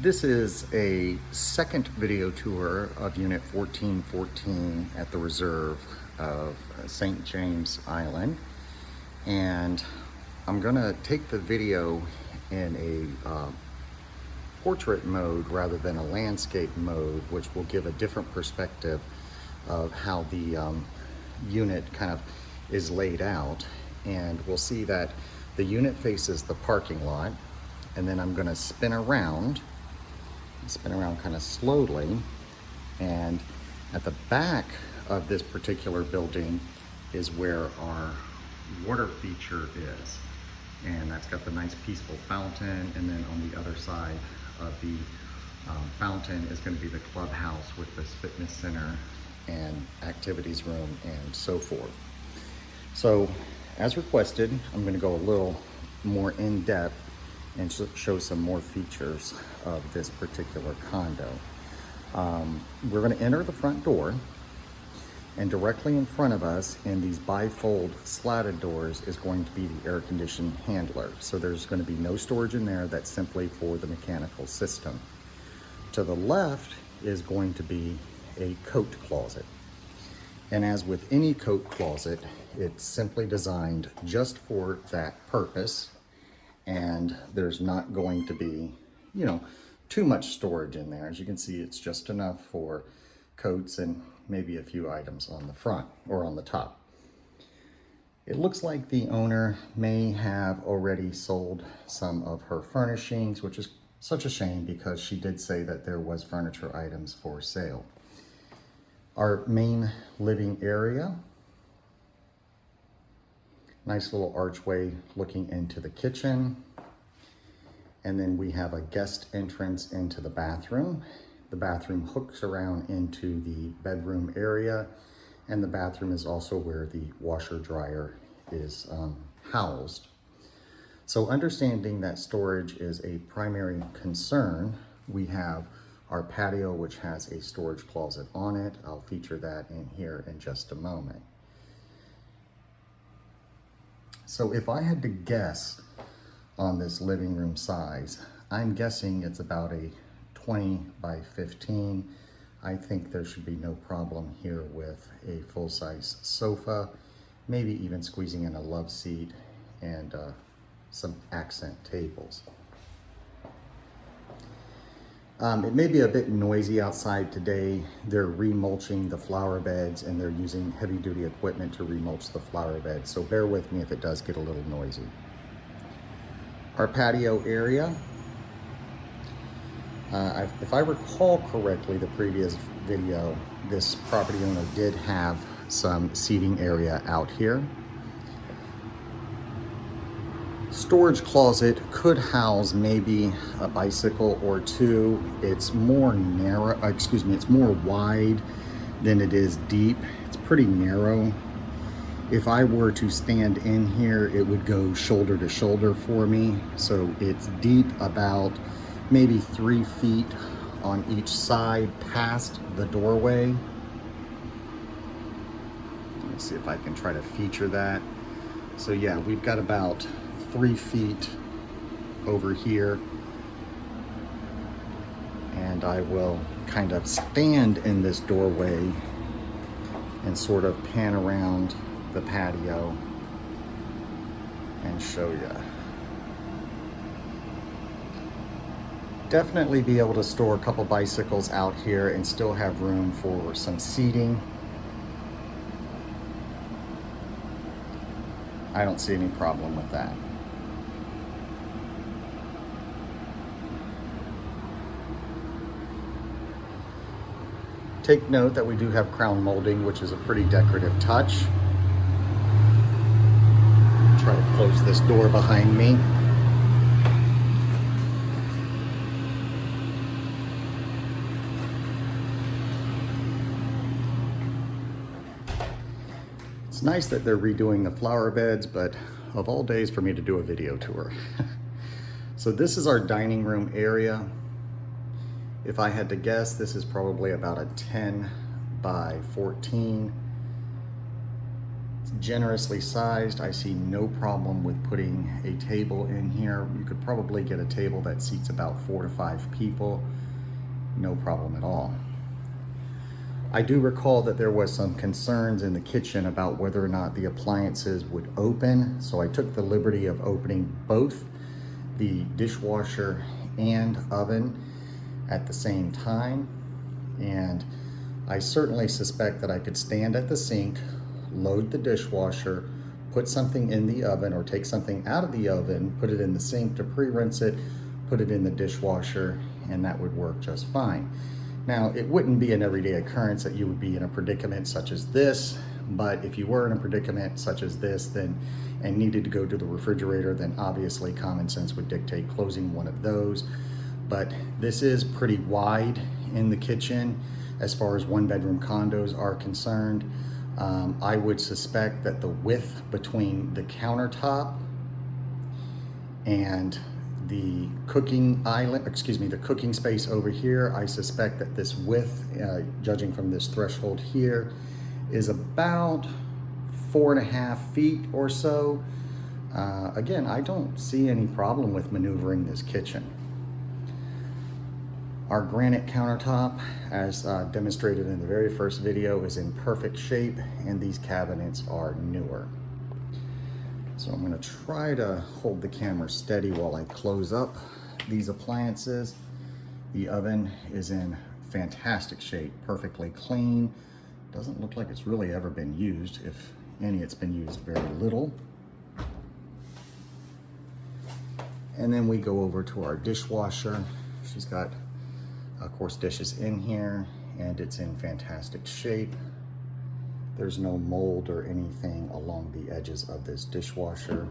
This is a second video tour of Unit 1414 at the Reserve of St. James Island. And I'm gonna take the video in a portrait mode rather than a landscape mode, which will give a different perspective of how the unit kind of is laid out. And we'll see that the unit faces the parking lot, and then I'm gonna spin around kind of slowly, and at the back of this particular building is where our water feature is, and that's got the nice peaceful fountain. And then on the other side of the fountain is going to be the clubhouse with this fitness center and activities room and so forth. So as requested, I'm going to go a little more in depth and show some more features of this particular condo. We're going to enter the front door, and directly in front of us in these bifold slatted doors is going to be the air conditioned handler. So there's going to be no storage in there. That's simply for the mechanical system. To the left is going to be a coat closet. And as with any coat closet, it's simply designed just for that purpose. And there's not going to be, too much storage in there. As you can see, it's just enough for coats and maybe a few items on the front or on the top. It looks like the owner may have already sold some of her furnishings, which is such a shame because she did say that there was furniture items for sale. Our main living area, nice little archway looking into the kitchen. And then we have a guest entrance into the bathroom. The bathroom hooks around into the bedroom area, and the bathroom is also where the washer dryer is housed. So understanding that storage is a primary concern, we have our patio, which has a storage closet on it. I'll feature that in here in just a moment. So if I had to guess on this living room size, I'm guessing it's about a 20 by 15. I think there should be no problem here with a full-size sofa, maybe even squeezing in a love seat and some accent tables. It may be a bit noisy outside today. They're remulching the flower beds, and they're using heavy-duty equipment to remulch the flower beds, so bear with me if it does get a little noisy. Our patio area, if I recall correctly, the previous video, this property owner did have some seating area out here. Storage closet could house maybe a bicycle or two. It's more narrow, it's more wide than it is deep. It's pretty narrow. If I were to stand in here, it would go shoulder to shoulder for me. So it's deep about maybe 3 feet on each side past the doorway. Let me see if I can try to feature that. So yeah, we've got about 3 feet over here, and I will kind of stand in this doorway and sort of pan around the patio and show you. Definitely be able to store a couple bicycles out here and still have room for some seating. I don't see any problem with that. Take note that we do have crown molding, which is a pretty decorative touch. Try to close this door behind me. It's nice that they're redoing the flower beds, but of all days for me to do a video tour. So this is our dining room area. If I had to guess, this is probably about a 10 by 14. It's generously sized. I see no problem with putting a table in here. You could probably get a table that seats about 4 to 5 people. No problem at all. I do recall that there was some concerns in the kitchen about whether or not the appliances would open, so I took the liberty of opening both the dishwasher and oven at the same time. And I certainly suspect that I could stand at the sink, load the dishwasher, put something in the oven, or take something out of the oven, put it in the sink to pre-rinse it, put it in the dishwasher, and that would work just fine. Now, it wouldn't be an everyday occurrence that you would be in a predicament such as this, but if you were in a predicament such as this then and needed to go to the refrigerator, then obviously common sense would dictate closing one of those. But this is pretty wide in the kitchen as far as 1-bedroom condos are concerned. I would suspect that the width between the countertop and the cooking island, the cooking space over here, I suspect that this width, judging from this threshold here, is about 4.5 feet or so. Again, I don't see any problem with maneuvering this kitchen. Our granite countertop, as demonstrated in the very first video, is in perfect shape, and these cabinets are newer. So I'm going to try to hold the camera steady while I close up these appliances. The oven is in fantastic shape, perfectly clean. Doesn't look like it's really ever been used. If any, it's been used very little. And then we go over to our dishwasher. She's got, of course, dishes in here, and it's in fantastic shape. There's no mold or anything along the edges of this dishwasher.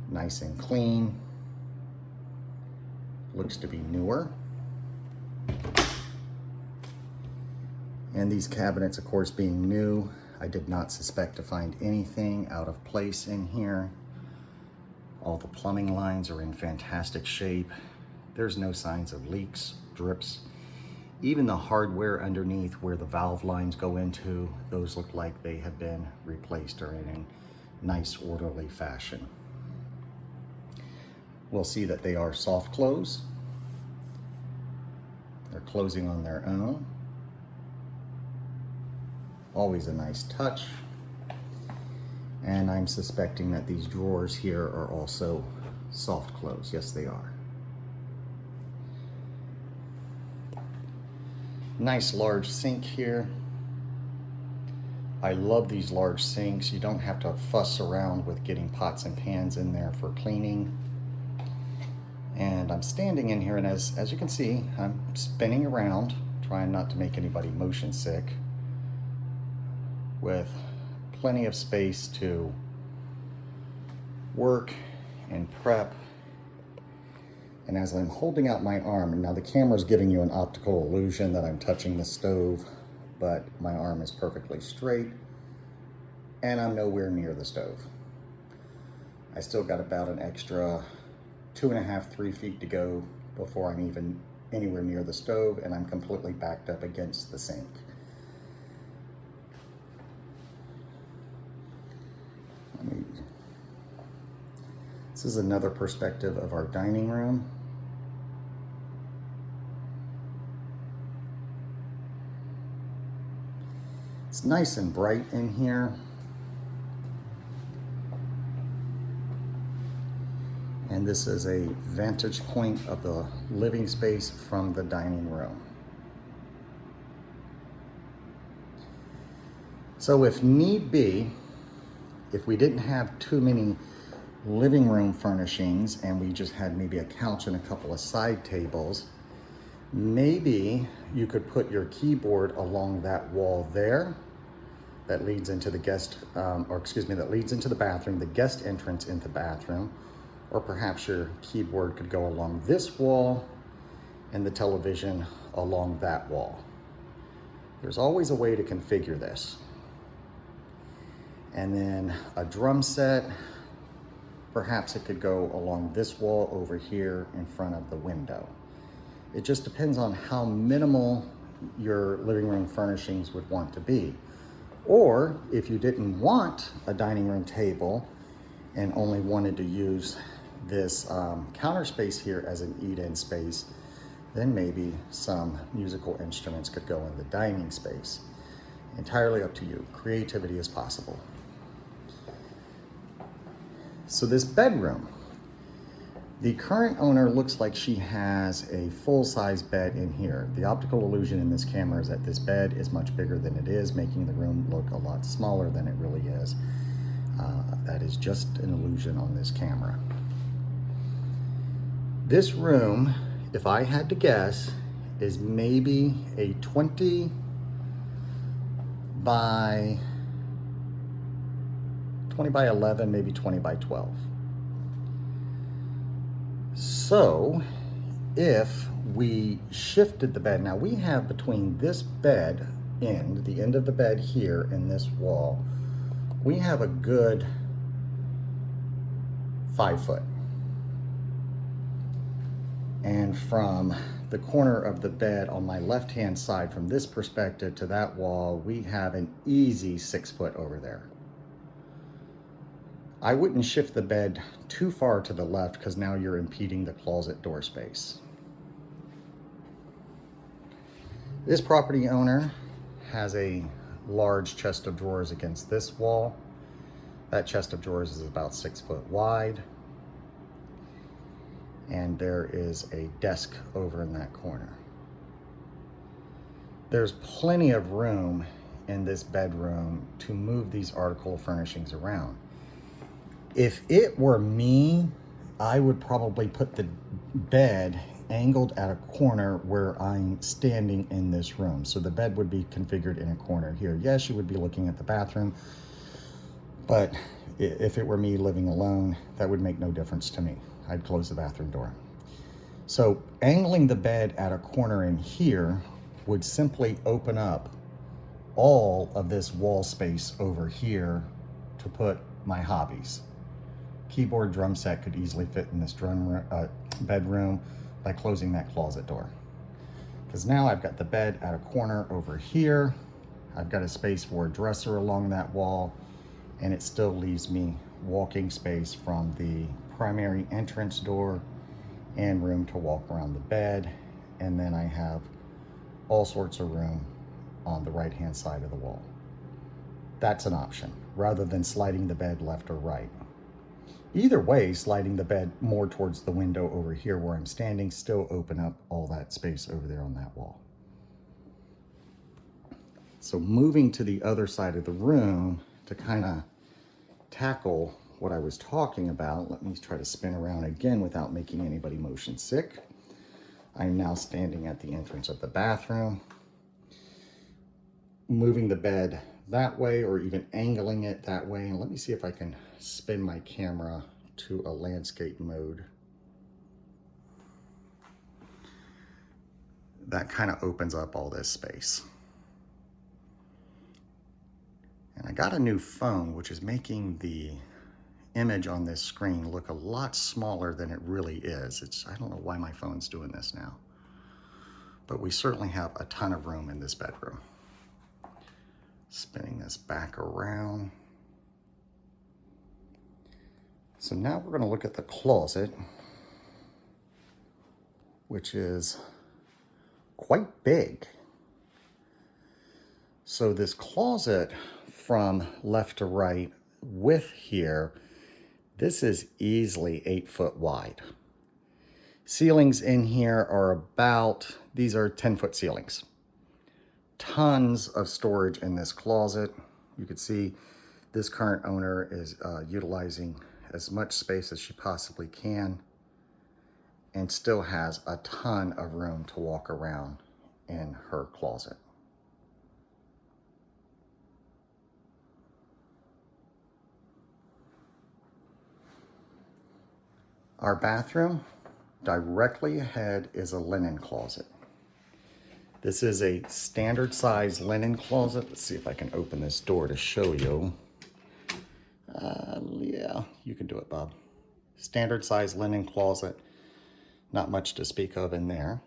Nice and clean. Looks to be newer. And these cabinets, of course, being new, I did not suspect to find anything out of place in here. All the plumbing lines are in fantastic shape. There's no signs of leaks, drips. Even the hardware underneath where the valve lines go into, those look like they have been replaced or in a nice orderly fashion. We'll see that they are soft close. They're closing on their own. Always a nice touch. And I'm suspecting that these drawers here are also soft close. Yes, they are. Nice large sink here. I love these large sinks. You don't have to fuss around with getting pots and pans in there for cleaning. And I'm standing in here, and as you can see, I'm spinning around, trying not to make anybody motion sick, with plenty of space to work and prep. And as I'm holding out my arm, and now the camera's giving you an optical illusion that I'm touching the stove, but my arm is perfectly straight, and I'm nowhere near the stove. I still got about an extra 2.5, 3 feet to go before I'm even anywhere near the stove, and I'm completely backed up against the sink. This is another perspective of our dining room. It's nice and bright in here. And this is a vantage point of the living space from the dining room. So if need be, if we didn't have too many living room furnishings and we just had maybe a couch and a couple of side tables, maybe you could put your keyboard along that wall there that leads into the that leads into the bathroom, the guest entrance into the bathroom, or perhaps your keyboard could go along this wall and the television along that wall. There's always a way to configure this. And then a drum set, perhaps it could go along this wall over here in front of the window. It just depends on how minimal your living room furnishings would want to be. Or if you didn't want a dining room table and only wanted to use this counter space here as an eat-in space, then maybe some musical instruments could go in the dining space. Entirely up to you. Creativity is possible. So this bedroom, the current owner looks like she has a full-size bed in here. The optical illusion in this camera is that this bed is much bigger than it is, making the room look a lot smaller than it really is. That is just an illusion on this camera. This room, if I had to guess, is maybe a 20 by 11, maybe 20 by 12. So if we shifted the bed, now we have between this bed end, the end of the bed here, and this wall, we have a good 5 foot. And from the corner of the bed on my left-hand side, from this perspective to that wall, we have an easy 6 foot over there. I wouldn't shift the bed too far to the left because now you're impeding the closet door space. This property owner has a large chest of drawers against this wall. That chest of drawers is about 6 foot wide. And there is a desk over in that corner. There's plenty of room in this bedroom to move these article furnishings around. If it were me, I would probably put the bed angled at a corner where I'm standing in this room. So the bed would be configured in a corner here. Yes, you would be looking at the bathroom, but if it were me living alone, that would make no difference to me. I'd close the bathroom door. So angling the bed at a corner in here would simply open up all of this wall space over here to put my hobbies. Keyboard, drum set could easily fit in this bedroom by closing that closet door. Because now I've got the bed at a corner over here. I've got a space for a dresser along that wall, and it still leaves me walking space from the primary entrance door and room to walk around the bed. And then I have all sorts of room on the right-hand side of the wall. That's an option, rather than sliding the bed left or right. Either way, sliding the bed more towards the window over here where I'm standing still open up all that space over there on that wall. So moving to the other side of the room to kind of tackle what I was talking about, let me try to spin around again without making anybody motion sick. I'm now standing at the entrance of the bathroom. Moving the bed that way or even angling it that way. And let me see if I can spin my camera to a landscape mode. That kind of opens up all this space. And I got a new phone, which is making the image on this screen look a lot smaller than it really is. I don't know why my phone's doing this now, but we certainly have a ton of room in this bedroom. Spinning this back around. So now we're going to look at the closet, which is quite big. So this closet from left to right width here, this is easily 8 foot wide. Ceilings in here are about, these are 10-foot ceilings. Tons of storage in this closet. You can see this current owner is utilizing as much space as she possibly can and still has a ton of room to walk around in her closet. Our bathroom, directly ahead is a linen closet. This is a standard size linen closet. Let's see if I can open this door to show you. Yeah, you can do it, Bob. Standard size linen closet. Not much to speak of in there.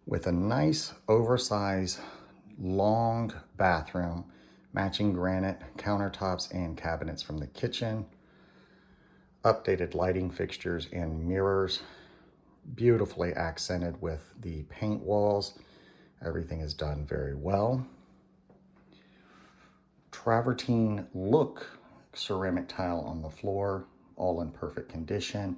With a nice oversized long bathroom, matching granite countertops and cabinets from the kitchen, updated lighting fixtures and mirrors, beautifully accented with the paint walls. Everything is done very well. Travertine look ceramic tile on the floor, all in perfect condition,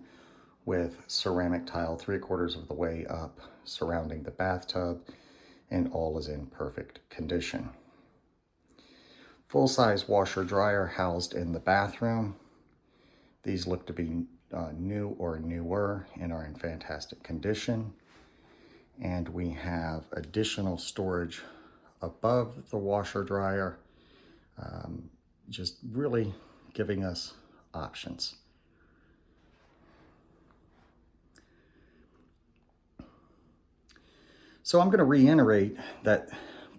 with ceramic tile 3/4 of the way up surrounding the bathtub, and all is in perfect condition. Full-size washer dryer housed in the bathroom. These look to be new or newer and are in fantastic condition. And we have additional storage above the washer dryer, just really giving us options. So I'm going to reiterate that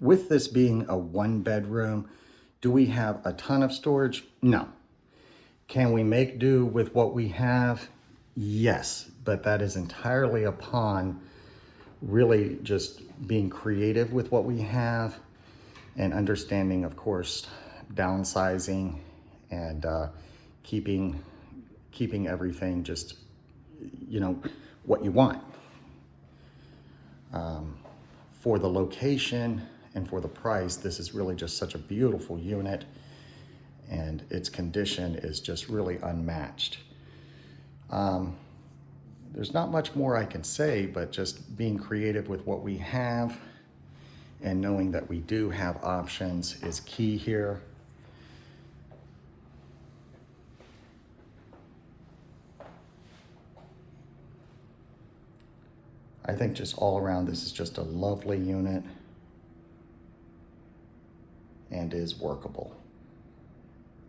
with this being a 1-bedroom, do we have a ton of storage? No. Can we make do with what we have? Yes, but that is entirely upon really just being creative with what we have and understanding, of course, downsizing and keeping everything just, what you want. For the location and for the price, this is really just such a beautiful unit, and its condition is just really unmatched. There's not much more I can say, but just being creative with what we have and knowing that we do have options is key here. I think just all around, this is just a lovely unit and is workable.